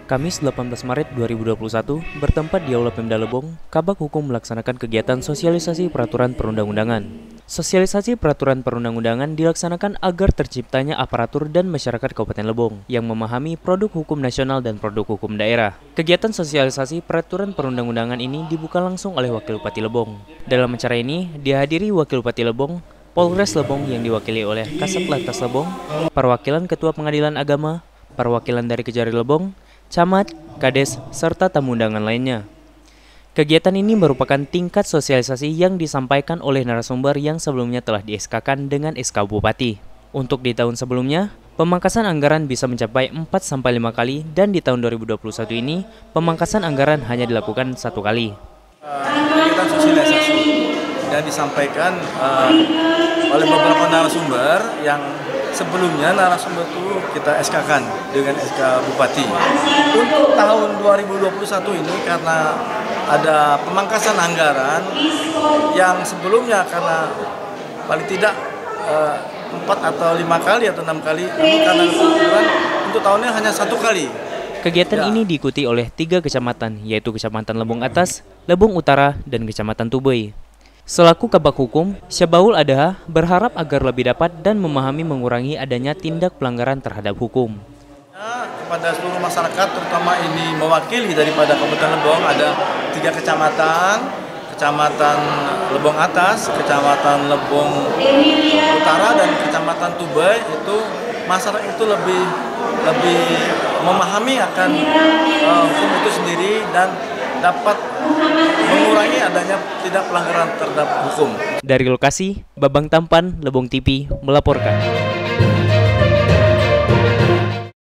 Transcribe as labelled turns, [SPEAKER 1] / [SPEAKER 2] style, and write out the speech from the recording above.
[SPEAKER 1] Kamis 18 Maret 2021, bertempat di Aula Pemda Lebong, Kabak Hukum melaksanakan kegiatan sosialisasi peraturan perundang-undangan. Sosialisasi peraturan perundang-undangan dilaksanakan agar terciptanya aparatur dan masyarakat Kabupaten Lebong yang memahami produk hukum nasional dan produk hukum daerah. Kegiatan sosialisasi peraturan perundang-undangan ini dibuka langsung oleh Wakil Bupati Lebong. Dalam acara ini dihadiri Wakil Bupati Lebong, Polres Lebong yang diwakili oleh Kasat Lantas Lebong, perwakilan Ketua Pengadilan Agama, perwakilan dari Kejari Lebong, Camat, Kades, serta tamu undangan lainnya. Kegiatan ini merupakan tingkat sosialisasi yang disampaikan oleh narasumber yang sebelumnya telah di-SK-kan dengan SK Bupati. Untuk di tahun sebelumnya, pemangkasan anggaran bisa mencapai 4-5 kali dan di tahun 2021 ini, pemangkasan anggaran hanya dilakukan 1 kali.
[SPEAKER 2] Kegiatan sosialisasi dan disampaikan oleh beberapa narasumber yang sebelumnya narasumber itu kita SK-kan dengan SK Bupati. Untuk tahun 2021 ini karena ada pemangkasan anggaran yang sebelumnya karena paling tidak 4 atau 5 kali atau 6 kali, namun karena kebetulan untuk tahunnya hanya 1 kali.
[SPEAKER 1] Kegiatan ini diikuti oleh 3 kecamatan, yaitu Kecamatan Lebong Atas, Lebong Utara, dan Kecamatan Tubei. Selaku Kabak Hukum, Syabaul Adaha berharap agar lebih dapat dan memahami mengurangi adanya tindak pelanggaran terhadap hukum.
[SPEAKER 2] Kepada seluruh masyarakat, terutama ini mewakili daripada Kabupaten Lebong, ada 3 kecamatan, Kecamatan Lebong Atas, Kecamatan Lebong Utara, dan Kecamatan Tubei. Itu masyarakat itu lebih memahami akan hukum itu sendiri dan dapat mengurangi adanya tidak pelanggaran terhadap hukum.
[SPEAKER 1] Dari lokasi, Babang Tampan, Lebong TV melaporkan.